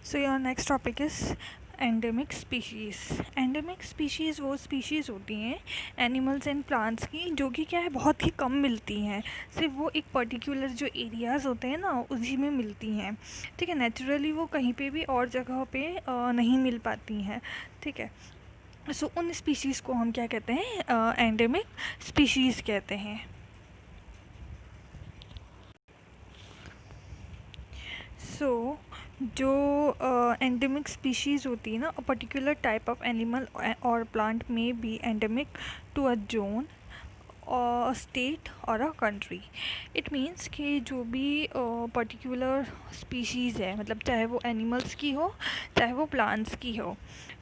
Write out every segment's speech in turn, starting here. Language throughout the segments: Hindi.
So your next topic is endemic species. Endemic species वो स्पीशीज़ होती हैं एनिमल्स एंड प्लांट्स की जो कि क्या है बहुत ही कम मिलती हैं। सिर्फ वो एक पर्टिकुलर जो एरियाज़ होते हैं ना उसी में मिलती हैं। ठीक है, नेचुरली वो कहीं पे भी और जगह पे नहीं मिल पाती हैं। ठीक है, सो उन स्पीशीज़ को हम क्या कहते हैं, एंडेमिक स्पीशीज़ कहते हैं। सो जो एंडेमिक स्पीशीज़ होती है ना, a particular type of animal और प्लांट में be endemic to a zone और स्टेट और अ कंट्री। इट मीन्स कि जो भी पर्टिकुलर स्पीशीज़ है, मतलब चाहे वो एनिमल्स की हो चाहे वो प्लांट्स की हो,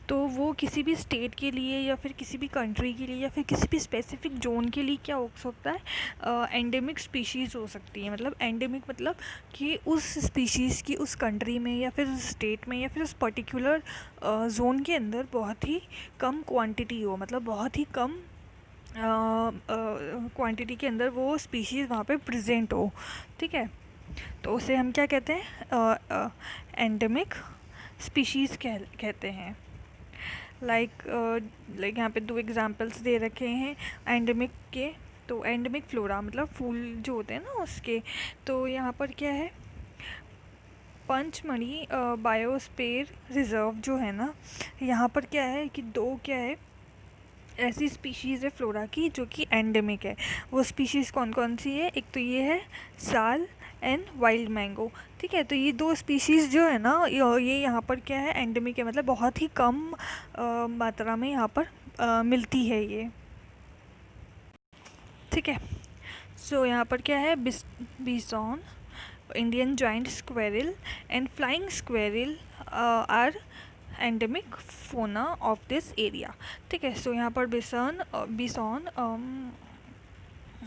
तो वो किसी भी स्टेट के लिए या फिर किसी भी कंट्री के लिए या फिर किसी भी स्पेसिफिक जोन के लिए क्या हो सकता है, एंडेमिक स्पीशीज़ हो सकती है। मतलब एंडेमिक मतलब कि उस स्पीशीज़ की उस कंट्री में या फिर उस स्टेट में या फिर उस पर्टिकुलर जोन के अंदर बहुत ही कम क्वांटिटी हो, मतलब बहुत ही कम क्वांटिटी के अंदर वो स्पीशीज़ वहाँ पे प्रेजेंट हो। ठीक है, तो उसे हम क्या कहते हैं, एंडेमिक स्पीशीज़ कहते हैं। लाइक यहाँ पे दो एग्जांपल्स दे रखे हैं एंडेमिक के। तो एंडेमिक फ्लोरा मतलब फूल जो होते हैं ना उसके, तो यहाँ पर क्या है, पंचमढ़ी बायोस्फीयर रिजर्व जो है ना, यहाँ पर क्या है कि दो क्या है ऐसी स्पीशीज़ है फ्लोरा की जो कि एंडेमिक है। वो स्पीशीज़ कौन कौन सी है, एक तो ये है साल एंड वाइल्ड मैंगो। ठीक है, तो ये दो स्पीशीज़ जो है ना ये यहाँ पर क्या है, एंडेमिक है, मतलब बहुत ही कम मात्रा में यहाँ पर मिलती है ये। ठीक है, सो यहाँ पर क्या है, bison, Indian giant squirrel and flying squirrel are endemic fauna of this area. ठीक है, सो यहाँ पर बिसॉन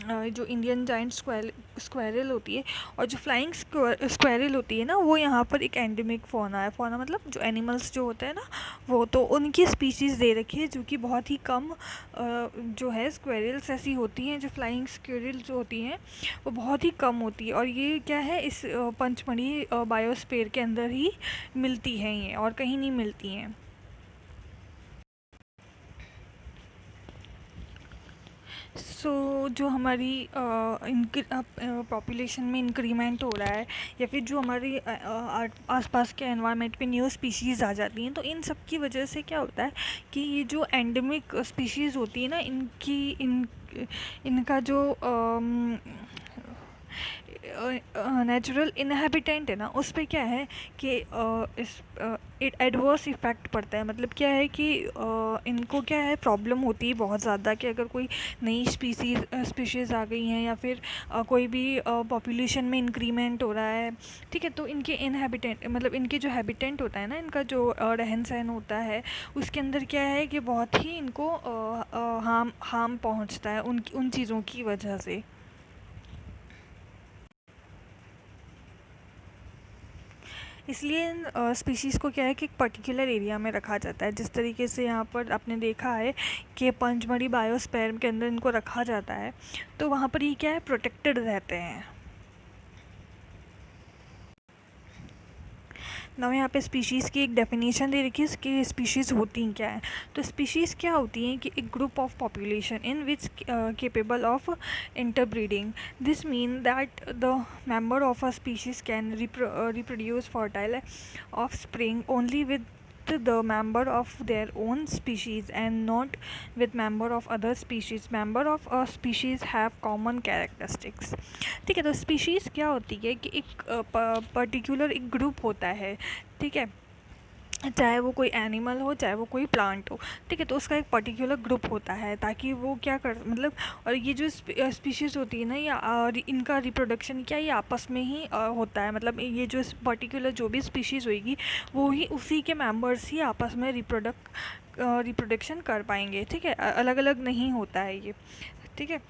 जो इंडियन जाइंट स्क्वेरल होती है और जो फ्लाइंग स्क्वेरल होती है ना, वो यहाँ पर एक एंडेमिक फोना है। फोना मतलब जो एनिमल्स जो होते हैं ना, वो तो उनकी स्पीशीज़ दे रखी है जो कि बहुत ही कम जो है स्क्वेरल्स ऐसी होती हैं, जो फ्लाइंग स्क्वेरल जो होती हैं वो बहुत ही कम होती है। और ये क्या है, इस पंचमढ़ी बायोस्फीयर के अंदर ही मिलती हैं ये, और कहीं नहीं मिलती हैं। सो जो हमारी पॉपुलेशन में इंक्रीमेंट हो रहा है या फिर जो हमारी आसपास के एनवायरनमेंट पे न्यू स्पीशीज़ आ जाती हैं, तो इन सब की वजह से क्या होता है कि ये जो एंडेमिक स्पीशीज़ होती है ना, इनका जो नेचुरल इनहेबिटेंट है ना, उस पर क्या है कि इस एडवर्स इफ़ेक्ट पड़ता है। मतलब क्या है कि इनको क्या है, प्रॉब्लम होती है बहुत ज़्यादा कि अगर कोई नई स्पीशीज़ आ गई हैं या फिर कोई भी पॉपुलेशन में इंक्रीमेंट हो रहा है। ठीक है, तो इनके इनहेबिटेंट मतलब इनके जो हैबिटेंट होता है ना, इनका जो रहन सहन होता है, उसके अंदर क्या है कि बहुत ही इनको हार्म पहुंचता है उन चीज़ों की वजह से। इसलिए इन स्पीशीज़ को क्या है कि एक पर्टिकुलर एरिया में रखा जाता है। जिस तरीके से यहाँ पर आपने देखा है कि पंचमढ़ी बायोस्फीयर के अंदर इनको रखा जाता है, तो वहाँ पर ये क्या है, प्रोटेक्टेड रहते हैं। ना यहाँ पे स्पीशीज़ की एक डेफिनेशन दे रखी है कि स्पीशीज़ होती हैं क्या है। तो स्पीशीज़ क्या होती हैं कि एक group of population in which capable of interbreeding. This mean that the member of a species can reproduce fertile offspring only with the member of their own species and not with member of other species. Member of a species have common characteristics. ठीक है, तो स्पीशीज़ क्या होती है कि एक पर्टिकुलर एक ग्रुप होता है। ठीक है, चाहे वो कोई एनिमल हो चाहे वो कोई प्लांट हो। ठीक है, तो उसका एक पर्टिकुलर ग्रुप होता है ताकि वो क्या कर मतलब, और ये जो स्पीशीज़ होती है ना, या इनका रिप्रोडक्शन क्या ये आपस में ही होता है। मतलब ये जो पर्टिकुलर जो भी स्पीशीज़ होएगी वो ही उसी के मेंबर्स ही आपस में रिप्रोडक्शन कर पाएंगे। ठीक है, अलग अलग नहीं होता है ये। ठीक है,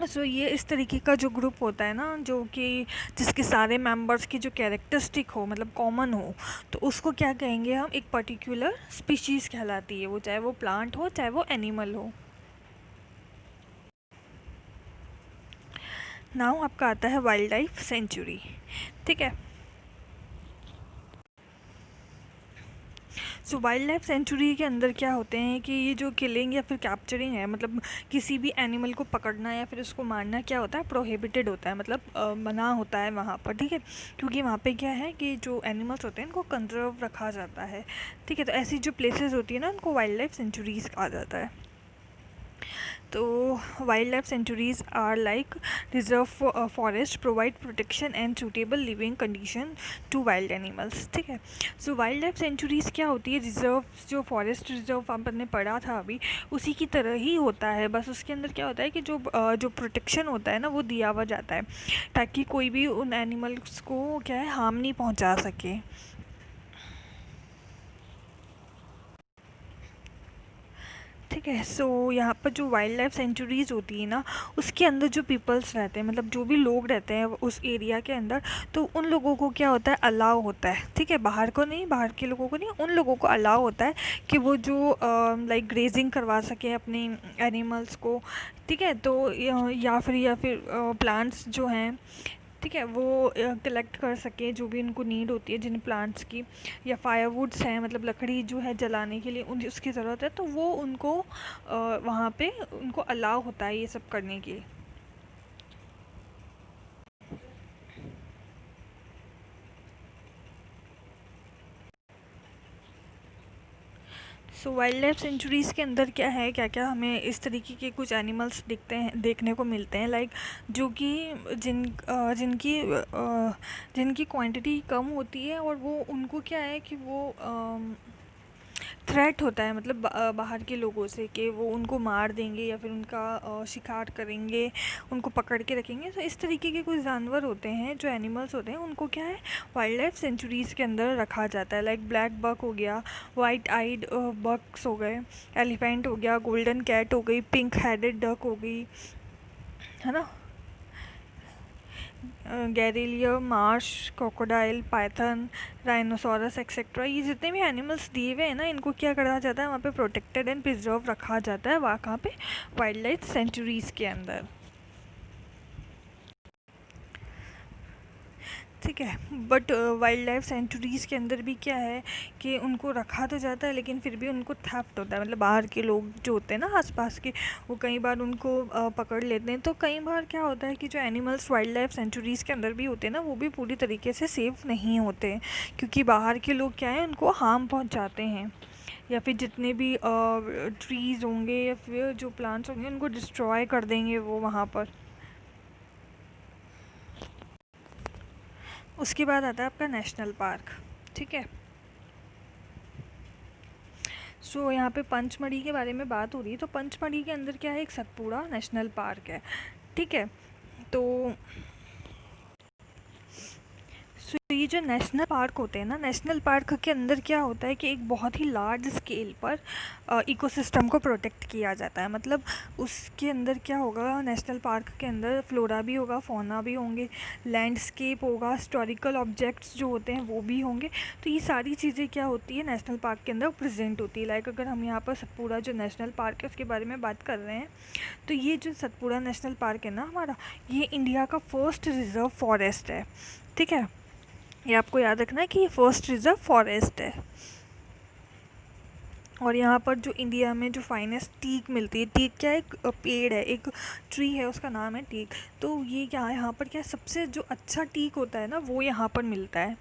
सो ये इस तरीके का जो ग्रुप होता है ना, जो कि जिसके सारे मेंबर्स की जो कैरेक्टरिस्टिक हो, मतलब कॉमन हो, तो उसको क्या कहेंगे हम, एक पर्टिकुलर स्पीशीज़ कहलाती है, वो चाहे वो प्लांट हो चाहे वो एनिमल हो। नाउ आपका आता है वाइल्ड लाइफ सेंचुरी। ठीक है, सो वाइल्ड लाइफ सेंचुरी के अंदर क्या होते हैं कि ये जो किलिंग या फिर कैप्चरिंग है, मतलब किसी भी एनिमल को पकड़ना या फिर उसको मारना क्या होता है, प्रोहिबिटेड होता है, मतलब मना होता है वहाँ पर, ठीक है। क्योंकि वहाँ पे क्या है कि जो एनिमल्स होते हैं उनको कंजर्व रखा जाता है, ठीक है। तो ऐसी जो प्लेसेस होती है ना उनको वाइल्ड लाइफ सेंचुरीज़ कहा जाता है। तो wildlife sanctuaries are like reserve forest, provide protection and suitable living condition to wild animals, ठीक है। सो वाइल्ड लाइफ सेंचुरीज़ क्या होती है, रिजर्व, जो फॉरेस्ट रिजर्व आपने पढ़ा था अभी, उसी की तरह ही होता है, बस उसके अंदर क्या होता है कि जो प्रोटेक्शन होता है ना वो दिया हुआ जाता है, ताकि कोई भी उन एनिमल्स को क्या है हार्म नहीं पहुंचा सके। ठीक है। सो यहाँ पर जो वाइल्ड लाइफ सेंचुरीज़ होती है ना, उसके अंदर जो पीपल्स रहते हैं, मतलब जो भी लोग रहते हैं उस एरिया के अंदर, तो उन लोगों को क्या होता है, अलाउ होता है, ठीक है। बाहर को नहीं, बाहर के लोगों को नहीं, उन लोगों को अलाउ होता है कि वो जो लाइक ग्रेजिंग करवा सके अपने एनिमल्स को, ठीक है। तो या फिर प्लांट्स जो हैं, ठीक है, वो कलेक्ट कर सके जो भी उनको नीड होती है जिन प्लांट्स की, या फायरवुड्स हैं, मतलब लकड़ी जो है जलाने के लिए उन उसकी ज़रूरत है, तो वो उनको वहाँ पे उनको अलाउ होता है ये सब करने की। सो वाइल्ड लाइफ सेंचुरीज़ के अंदर क्या है, क्या क्या हमें इस तरीके के कुछ एनिमल्स दिखते हैं, देखने को मिलते हैं, लाइक जो कि जिनकी क्वांटिटी कम होती है, और वो उनको क्या है कि वो थ्रेट होता है, मतलब बाहर के लोगों से कि वो उनको मार देंगे या फिर उनका शिकार करेंगे, उनको पकड़ के रखेंगे। तो इस तरीके के कुछ जानवर होते हैं, जो एनिमल्स होते हैं, उनको क्या है वाइल्ड लाइफ सेंचुरीज़ के अंदर रखा जाता है, लाइक ब्लैक बक हो गया, वाइट आइड बक्स हो गए, एलिफेंट हो गया, गोल्डन कैट हो गई, पिंक हेडेड डक हो गई, है ना, gharial, marsh, crocodile, python, rhinoceros etcetera, ये जितने भी एनिमल्स दिए हुए हैं ना, इनको क्या करा जाता है, वहाँ पे प्रोटेक्टेड एंड प्रिजर्व रखा जाता है, वहाँ कहाँ पे, वाइल्ड लाइफ सेंचुरीज़ के अंदर, ठीक है। बट वाइल्ड लाइफ सेंचुरीज़ के अंदर भी क्या है कि उनको रखा तो जाता है, लेकिन फिर भी उनको थेफ्ट होता है, मतलब बाहर के लोग जो होते हैं ना आसपास के, वो कई बार उनको पकड़ लेते हैं। तो कई बार क्या होता है कि जो एनिमल्स वाइल्ड लाइफ सेंचुरीज़ के अंदर भी होते हैं ना, वो भी पूरी तरीके से सेफ़ नहीं होते, क्योंकि बाहर के लोग क्या है उनको हार्म पहुँचाते हैं, या फिर जितने भी ट्रीज़ होंगे या फिर जो प्लांट्स होंगे उनको डिस्ट्रॉय कर देंगे वो वहाँ पर। उसके बाद आता है आपका नेशनल पार्क, ठीक है। सो यहाँ पे पंचमढ़ी के बारे में बात हो रही है, तो पंचमढ़ी के अंदर क्या है, एक सतपुड़ा नेशनल पार्क है, ठीक है। तो सो ये जो नेशनल पार्क होते हैं ना, नेशनल पार्क के अंदर क्या होता है कि एक बहुत ही लार्ज स्केल पर इकोसिस्टम को प्रोटेक्ट किया जाता है, मतलब उसके अंदर क्या होगा, नेशनल पार्क के अंदर फ्लोरा भी होगा, फौना भी होंगे, लैंडस्केप होगा, हिस्टोरिकल ऑब्जेक्ट्स जो होते हैं वो भी होंगे। तो ये सारी चीज़ें क्या होती है नेशनल पार्क के अंदर प्रेजेंट होती है। लाइक अगर हम यहाँ पर सतपुड़ा जो नेशनल पार्क है उसके बारे में बात कर रहे हैं, तो ये जो सतपुड़ा नेशनल पार्क है ना हमारा, ये इंडिया का फर्स्ट रिजर्व फॉरेस्ट है, ठीक है। ये आपको याद रखना है कि ये फर्स्ट रिजर्व फॉरेस्ट है, और यहाँ पर जो इंडिया में जो फाइनेस्ट टीक मिलती है, टीक क्या है, एक पेड़ है, एक ट्री है, उसका नाम है टीक। तो ये क्या है, यहाँ पर क्या है, सबसे जो अच्छा टीक होता है ना वो यहाँ पर मिलता है।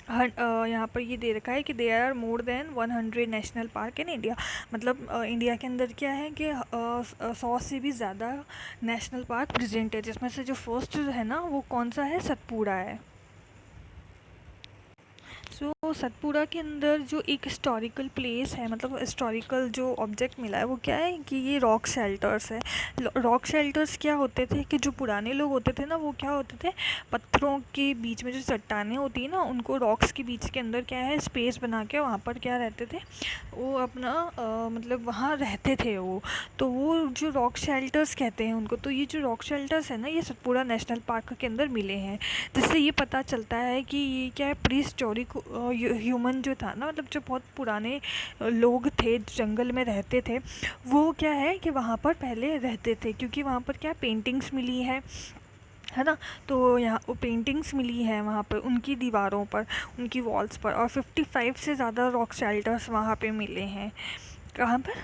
हर यहाँ पर ये दे रखा है कि there are more than 100 national park in India, मतलब इंडिया के अंदर क्या है कि 100 से भी ज़्यादा नेशनल पार्क प्रेजेंट है, जिसमें से जो फर्स्ट है ना वो कौन सा है, सतपुड़ा है। सो सतपुड़ा के अंदर जो एक हिस्टोरिकल प्लेस है, मतलब हिस्टोरिकल जो ऑब्जेक्ट मिला है वो क्या है कि ये रॉक शेल्टर्स है। रॉक शेल्टर्स क्या होते थे कि जो पुराने लोग होते थे ना, वो क्या होते थे, पत्थरों के बीच में जो चट्टानें होती है ना, उनको रॉक्स के बीच के अंदर क्या है स्पेस बना के वहाँ पर क्या रहते थे, वो अपना मतलब वहाँ रहते थे वो। तो वो जो रॉक शेल्टर्स कहते हैं उनको। तो ये जो रॉक शेल्टर्स है ना, ये सतपुड़ा नेशनल पार्क के अंदर मिले हैं, जिससे ये पता चलता है कि ये क्या है, प्री हिस्टोरिक ह्यूमन जो था ना, मतलब जो बहुत पुराने लोग थे जंगल में रहते थे, वो क्या है कि वहाँ पर पहले रहते थे, क्योंकि वहाँ पर क्या पेंटिंग्स मिली है, है ना। तो यहाँ वो पेंटिंग्स मिली है वहाँ पर उनकी दीवारों पर, उनकी वॉल्स पर, और 55 से ज़्यादा रॉक शेल्टर्स वहाँ पे मिले हैं। कहाँ पर?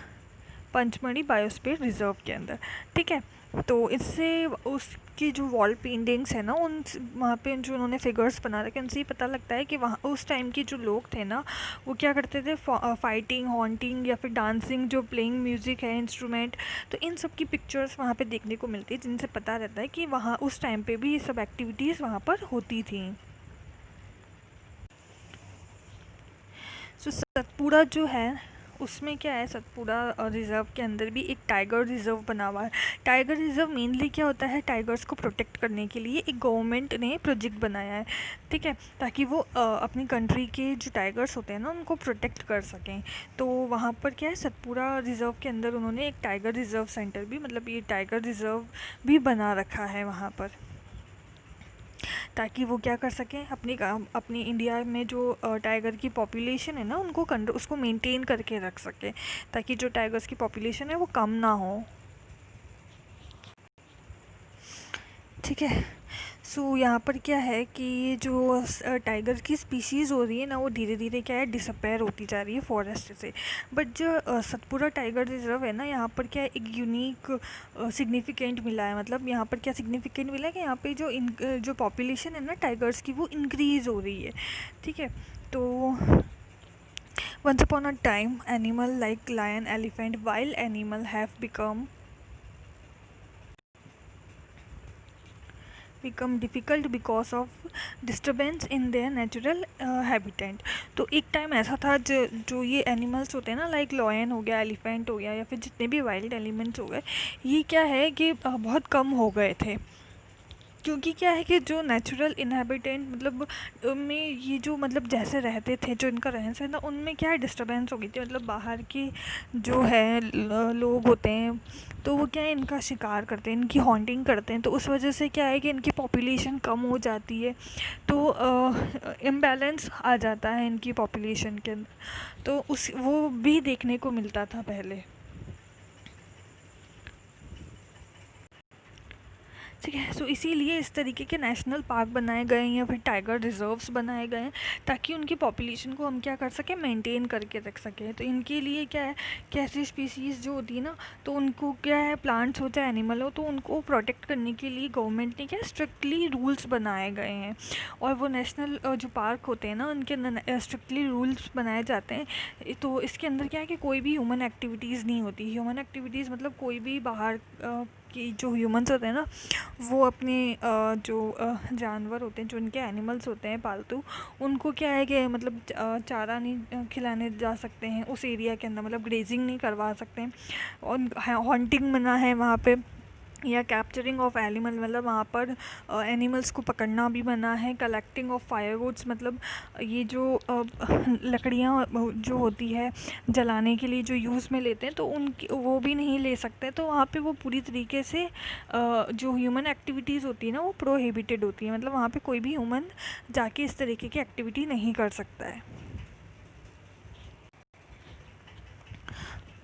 पंचमढ़ी बायोस्फीयर रिजर्व के अंदर। ठीक है। तो इससे उसकी जो वॉल पेंटिंग्स है ना, उन वहाँ पे जो उन्होंने फिगर्स बना रखे, उनसे ही पता लगता है कि वहाँ उस टाइम के जो लोग थे ना, वो क्या करते थे, फाइटिंग, हॉन्टिंग या फिर डांसिंग, जो प्लेइंग म्यूज़िक है, इंस्ट्रूमेंट, तो इन सब की पिक्चर्स वहाँ पे देखने को मिलती है, जिनसे पता रहता है कि वहाँ उस टाइम पे भी ये सब एक्टिविटीज़ वहाँ पर होती थी। सो सतपुड़ा जो है उसमें क्या है, सतपुड़ा रिज़र्व के अंदर भी एक टाइगर रिज़र्व बना हुआ है। टाइगर रिज़र्व मेनली क्या होता है, टाइगर्स को प्रोटेक्ट करने के लिए एक गवर्नमेंट ने प्रोजेक्ट बनाया है। ठीक है, ताकि वो अपनी कंट्री के जो टाइगर्स होते हैं ना, उनको प्रोटेक्ट कर सकें। तो वहाँ पर क्या है, सतपुड़ा रिज़र्व के अंदर उन्होंने एक टाइगर रिज़र्व सेंटर भी, मतलब ये टाइगर रिज़र्व भी बना रखा है वहाँ पर, ताकि वो क्या कर सकें, अपनी इंडिया में जो टाइगर की पॉपुलेशन है ना, उनको उसको मेंटेन करके रख सकें, ताकि जो टाइगर्स की पॉपुलेशन है वो कम ना हो। ठीक है। सो यहाँ पर क्या है कि ये जो टाइगर की स्पीशीज़ हो रही है ना, वो धीरे धीरे क्या है, डिसअपेयर होती जा रही है फॉरेस्ट से। बट जो सतपुड़ा टाइगर रिजर्व है ना, यहाँ पर क्या है, एक यूनिक सिग्निफिकेंट मिला है। मतलब यहाँ पर क्या सिग्निफिकेंट मिला है कि यहाँ पे जो पॉपुलेशन है ना टाइगर्स की, वो इंक्रीज़ हो रही है। ठीक है। तो once upon a time animal like lion, elephant, wild animal have become difficult because of disturbance in their natural habitat। तो एक टाइम ऐसा था जो ये एनिमल्स होते हैं ना, लाइक लॉयन हो गया, एलिफेंट हो गया, या फिर जितने भी वाइल्ड एलिमेंट्स हो गए, ये क्या है कि बहुत कम हो गए थे। क्योंकि क्या है कि जो नेचुरल इनहेबिटेंट, मतलब में ये जो, मतलब जैसे रहते थे, जो इनका रहन सहन था, उनमें क्या है, डिस्टर्बेंस हो गई थी। मतलब बाहर के जो है लोग होते हैं, तो वो क्या है, इनका शिकार करते हैं, इनकी हॉन्टिंग करते हैं। तो उस वजह से क्या है कि इनकी पॉपुलेशन कम हो जाती है, तो इम्बैलेंस आ जाता है इनकी पॉपुलेशन के अंदर। तो उस वो भी देखने को मिलता था पहले। ठीक है। सो इसीलिए इस तरीके के नेशनल पार्क बनाए गए हैं या फिर टाइगर रिजर्व्स बनाए गए हैं, ताकि उनकी पॉपुलेशन को हम क्या कर सकें, मेंटेन करके रख सकें। तो इनके लिए क्या है कि ऐसी स्पीसीज़ जो होती है ना, तो उनको क्या है, प्लांट्स हो चाहे एनिमल हो, तो उनको प्रोटेक्ट करने के लिए गवर्नमेंट ने क्या स्ट्रिक्टली रूल्स बनाए गए हैं। और वो नेशनल जो पार्क होते हैं ना, उनके अंदर स्ट्रिक्टली रूल्स बनाए जाते हैं। तो इसके अंदर क्या है कि कोई भी ह्यूमन एक्टिविटीज़ नहीं होती। ह्यूमन एक्टिविटीज़ मतलब कोई भी बाहर की जो ह्यूमंस होते हैं ना, वो अपने जो जानवर होते हैं, जो उनके एनिमल्स होते हैं पालतू, उनको क्या है कि मतलब चारा नहीं खिलाने जा सकते हैं उस एरिया के अंदर, मतलब ग्रेजिंग नहीं करवा सकते हैं। और हॉन्टिंग मना है वहाँ पे, या कैप्चरिंग ऑफ एनिमल, मतलब वहाँ पर एनिमल्स को पकड़ना भी मना है। कलेक्टिंग ऑफ फायरवुड्स, मतलब ये जो लकड़ियाँ जो होती है जलाने के लिए जो यूज़ में लेते हैं, तो उनकी वो भी नहीं ले सकते। तो वहाँ पे वो पूरी तरीके से जो ह्यूमन एक्टिविटीज़ होती है ना, वो प्रोहिबिटेड होती है। मतलब वहाँ पे कोई भी ह्यूमन जाके इस तरीके की एक्टिविटी नहीं कर सकता है।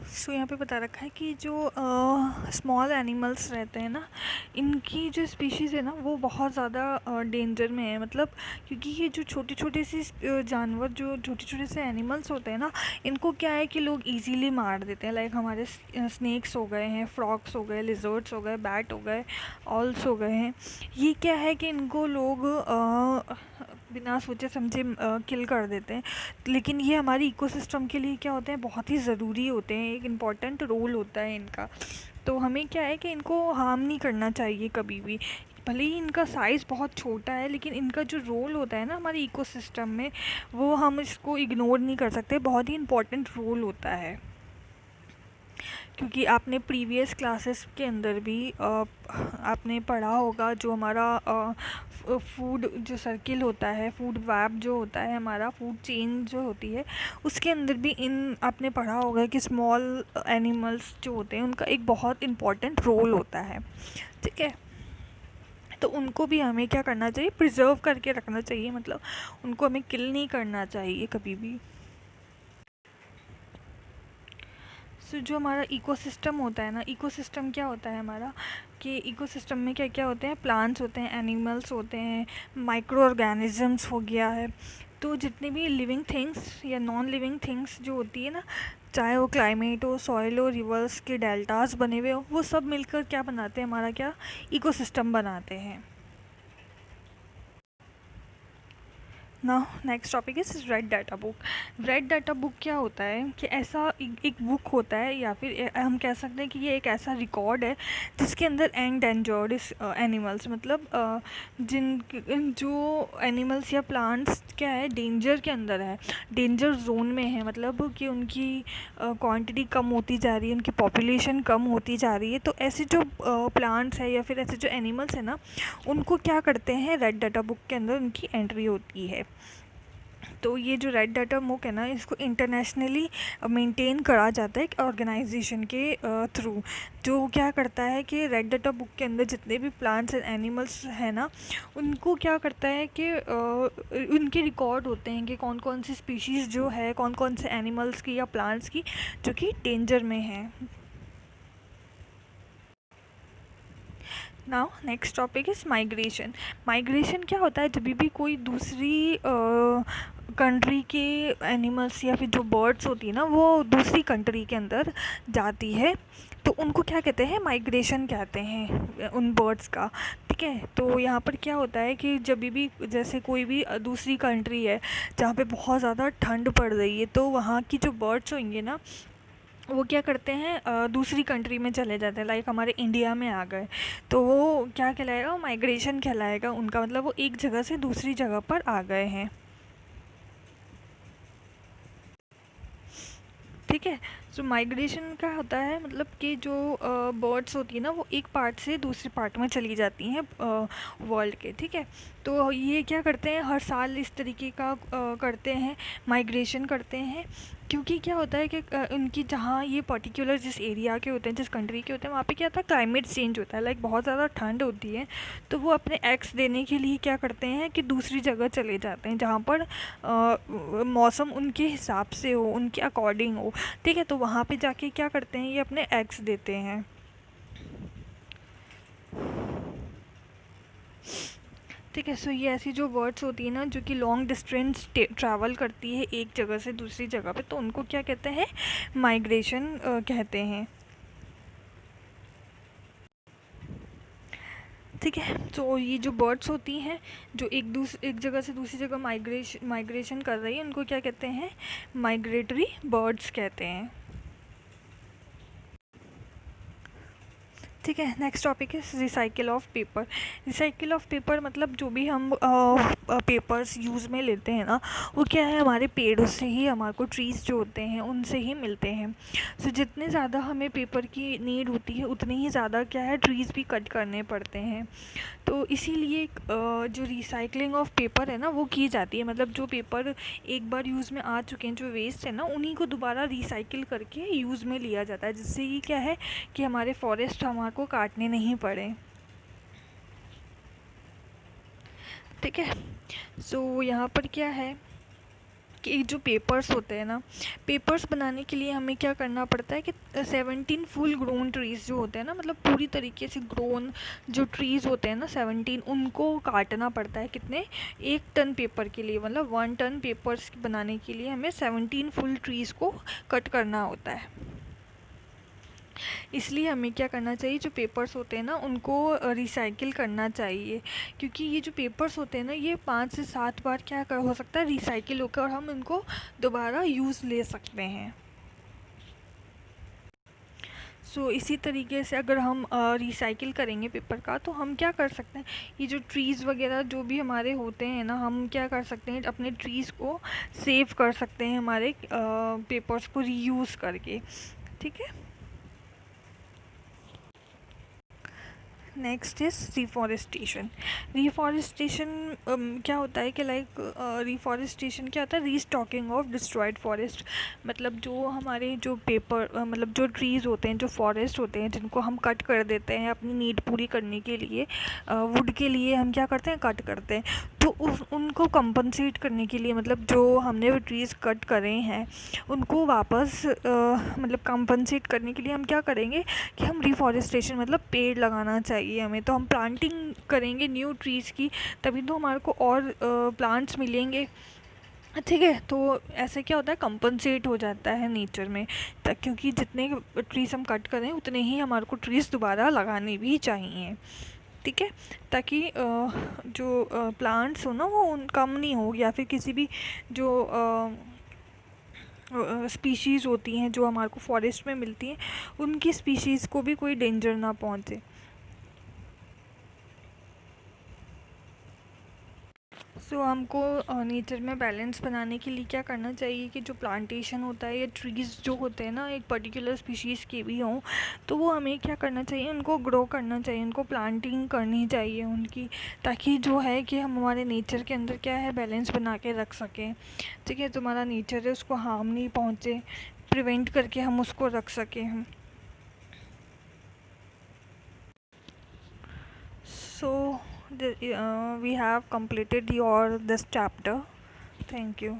सो यहाँ पे बता रखा है कि जो स्मॉल एनिमल्स रहते हैं ना, इनकी जो स्पीशीज़ है ना, वो बहुत ज़्यादा डेंजर में है। मतलब क्योंकि ये जो छोटे छोटे से जानवर, जो छोटे छोटे से एनिमल्स होते हैं ना, इनको क्या है कि लोग इजीली मार देते हैं। लाइक हमारे स्नेक्स हो गए हैं, फ्रॉक्स हो गए, लिजर्ड्स हो गए, बैट हो गए, ऑल्स हो गए हैं। ये क्या है कि इनको लोग बिना सोचे समझे किल कर देते हैं। लेकिन ये हमारी इकोसिस्टम के लिए क्या होते हैं, बहुत ही ज़रूरी होते हैं, एक इम्पॉर्टेंट रोल होता है इनका। तो हमें क्या है कि इनको हार्म नहीं करना चाहिए कभी भी। भले ही इनका साइज़ बहुत छोटा है, लेकिन इनका जो रोल होता है ना हमारी इकोसिस्टम में, वो हम इसको इग्नोर नहीं कर सकते। बहुत ही इम्पॉर्टेंट रोल होता है। क्योंकि आपने प्रीवियस क्लासेस के अंदर भी आपने पढ़ा होगा, जो हमारा फूड जो सर्किल होता है, फूड वेब जो होता है, हमारा फूड चेन जो होती है, उसके अंदर भी इन आपने पढ़ा होगा कि स्मॉल एनिमल्स जो होते हैं, उनका एक बहुत इम्पॉर्टेंट रोल होता है। ठीक है। तो उनको भी हमें क्या करना चाहिए, प्रिजर्व करके रखना चाहिए। मतलब उनको हमें किल नहीं करना चाहिए कभी भी। सो जो हमारा इकोसिस्टम होता है ना, इकोसिस्टम क्या होता है हमारा, कि इकोसिस्टम में क्या क्या होते हैं, प्लांट्स होते हैं, एनिमल्स होते हैं, माइक्रो ऑर्गेनिजम्स हो गया है। तो जितने भी लिविंग थिंग्स या नॉन लिविंग थिंग्स जो होती है ना, चाहे वो क्लाइमेट हो, सॉइल हो, रिवर्स के डेल्टास बने हुए हो, वो सब मिलकर क्या बनाते हैं, हमारा क्या इकोसिस्टम बनाते हैं। Now next topic is red data book. Red data book क्या होता है कि ऐसा एक बुक होता है, या फिर हम कह सकते हैं कि ये एक ऐसा रिकॉर्ड है जिसके अंदर एंडेंजर्ड एनिमल्स, मतलब जिन जो एनिमल्स या प्लांट्स क्या है, डेंजर के अंदर है, डेंजर जोन में है, मतलब कि उनकी क्वांटिटी कम होती जा रही है, उनकी पॉपुलेशन कम होती जा रही है। तो ऐसे जो प्लांट्स है या फिर ऐसे जो एनिमल्स है ना, उनको क्या करते हैं, रेड डाटा बुक के अंदर उनकी एंट्री होती है। तो ये जो रेड डाटा बुक है ना, इसको इंटरनेशनली मेंटेन करा जाता है एक ऑर्गेनाइजेशन के थ्रू, जो क्या करता है कि रेड डाटा बुक के अंदर जितने भी प्लांट्स एंड एनिमल्स हैं ना, उनको क्या करता है कि उनके रिकॉर्ड होते हैं कि कौन कौन सी स्पीशीज़ जो है, कौन कौन से एनिमल्स की या प्लांट्स की जो कि डेंजर में हैं। Now next topic is migration. Migration क्या होता है, जब भी कोई दूसरी कंट्री के एनिमल्स या फिर जो बर्ड्स होती है ना, वो दूसरी कंट्री के अंदर जाती है, तो उनको क्या कहते हैं, माइग्रेशन कहते हैं उन बर्ड्स का। ठीक है, तो यहाँ पर क्या होता है कि जब भी जैसे कोई भी दूसरी कंट्री है जहाँ पे बहुत ज़्यादा ठंड पड़ रही है, तो वहाँ की जो बर्ड्स होंगे ना, वो क्या करते हैं, दूसरी कंट्री में चले जाते हैं, लाइक हमारे इंडिया में आ गए, तो वो क्या कहलाएगा, माइग्रेशन कहलाएगा उनका, मतलब वो एक जगह से दूसरी जगह पर आ गए हैं। ठीक है, सो माइग्रेशन का होता है मतलब कि जो बर्ड्स होती है ना, वो एक पार्ट से दूसरे पार्ट में चली जाती हैं वर्ल्ड के। ठीक है, तो ये क्या करते हैं, हर साल इस तरीके का करते हैं, माइग्रेशन करते हैं, क्योंकि क्या होता है कि उनकी जहाँ ये पर्टिकुलर जिस एरिया के होते हैं, जिस कंट्री के होते हैं, वहाँ पे क्या होता है, क्लाइमेट चेंज होता है, लाइक बहुत ज़्यादा ठंड होती है, तो वो अपने एग्स देने के लिए क्या करते हैं कि दूसरी जगह चले जाते हैं जहाँ पर मौसम उनके हिसाब से हो, उनके अकॉर्डिंग हो। ठीक है, तो वहाँ पे जाके क्या करते हैं, ये अपने एग्स देते हैं। ठीक है, सो ये ऐसी जो बर्ड्स होती है ना, जो कि लॉन्ग डिस्टेंस ट्रैवल करती है एक जगह से दूसरी जगह पे, तो उनको क्या कहते हैं, माइग्रेशन कहते हैं। ठीक है, तो ये जो बर्ड्स होती हैं जो एक जगह से दूसरी जगह माइग्रेशन कर रही है, उनको क्या कहते हैं, माइग्रेटरी बर्ड्स कहते हैं। ठीक है, नेक्स्ट टॉपिक है recycle of paper. Recycle of paper मतलब जो भी हम पेपर्स यूज़ में लेते हैं ना, वो क्या है, हमारे पेड़ों से ही, हमारे को ट्रीज़ जो होते हैं उनसे ही मिलते हैं। सो जितने ज़्यादा हमें पेपर की नीड होती है, उतने ही ज़्यादा क्या है, ट्रीज़ भी कट करने पड़ते हैं। तो इसीलिए जो रिसाइकलिंग ऑफ पेपर है ना, वो की जाती है, मतलब जो पेपर एक बार यूज़ में आ चुके हैं, जो वेस्ट है ना, उन्हीं को दोबारा रिसाइकिल करके यूज़ में लिया जाता है, जिससे ये क्या है कि हमारे फॉरेस्ट हमारे को काटने नहीं पड़े। ठीक है, सो यहाँ पर क्या है कि जो पेपर्स होते हैं ना, पेपर्स बनाने के लिए हमें क्या करना पड़ता है कि 17 फुल ग्रोन ट्रीज़ जो होते हैं ना, मतलब पूरी तरीके से ग्रोन जो ट्रीज़ होते हैं ना 17, उनको काटना पड़ता है। कितने, 1 टन पेपर के लिए, मतलब 1 टन पेपर्स बनाने के लिए हमें 17 फुल ट्रीज़ को कट करना होता है। इसलिए हमें क्या करना चाहिए, जो पेपर्स होते हैं ना, उनको रिसाइकिल करना चाहिए, क्योंकि ये जो पेपर्स होते हैं ना, ये 5 से 7 बार क्या कर हो सकता है, रिसाइकिल होकर, और हम इनको दोबारा यूज़ ले सकते हैं। सो इसी तरीके से अगर हम रिसाइकिल करेंगे पेपर का, तो हम क्या कर सकते हैं, ये जो ट्रीज़ वगैरह जो भी हमारे होते हैं ना, हम क्या कर सकते हैं, अपने ट्रीज़ को सेव कर सकते हैं हमारे पेपर्स को रीयूज़ करके। ठीक है, नेक्स्ट इज़ रिफॉरेस्टेशन। रिफॉरेस्टेशन क्या होता है कि लाइक रिफॉरेस्टेशन क्या होता है, रीस्टॉकिंग ऑफ डिस्ट्रॉयड फॉरेस्ट, मतलब जो हमारे जो पेपर मतलब जो ट्रीज़ होते हैं, जो फॉरेस्ट होते हैं, जिनको हम कट कर देते हैं अपनी नीड पूरी करने के लिए, वुड के लिए हम क्या करते हैं, कट करते हैं, तो उनको कंपनसेट करने के लिए, मतलब जो हमने वो ट्रीज़ कट करे हैं उनको वापस मतलब कंपनसेट करने के लिए हम क्या करेंगे कि हम रिफॉरेस्टेशन, मतलब पेड़ लगाना चाहिए हमें। तो हम प्लांटिंग करेंगे न्यू ट्रीज़ की, तभी तो हमारे को और प्लांट्स मिलेंगे। ठीक है, तो ऐसे क्या होता है, कंपनसेट हो जाता है नेचर में, क्योंकि जितने ट्रीज़ हम कट करें उतने ही हमारे को ट्रीज़ दोबारा लगाने भी चाहिए। ठीक है, ताकि जो प्लांट्स हो ना वो कम नहीं हो, या फिर किसी भी जो स्पीशीज़ होती हैं जो हमारे को फॉरेस्ट में मिलती हैं उनकी स्पीशीज़ को भी कोई डेंजर ना पहुँचे। सो हमको नेचर में बैलेंस बनाने के लिए क्या करना चाहिए कि जो प्लांटेशन होता है या ट्रीज़ जो होते हैं ना एक पर्टिकुलर स्पीशीज़ के भी हों, तो वो हमें क्या करना चाहिए, उनको ग्रो करना चाहिए, उनको प्लांटिंग करनी चाहिए उनकी, ताकि जो है कि हम हमारे नेचर के अंदर क्या है बैलेंस बना के रख सकें। ठीक है, तो हमारा नेचर है उसको हार्म नहीं पहुँचे, प्रिवेंट करके हम उसको रख सकें हम। So we have completed your this chapter. Thank you.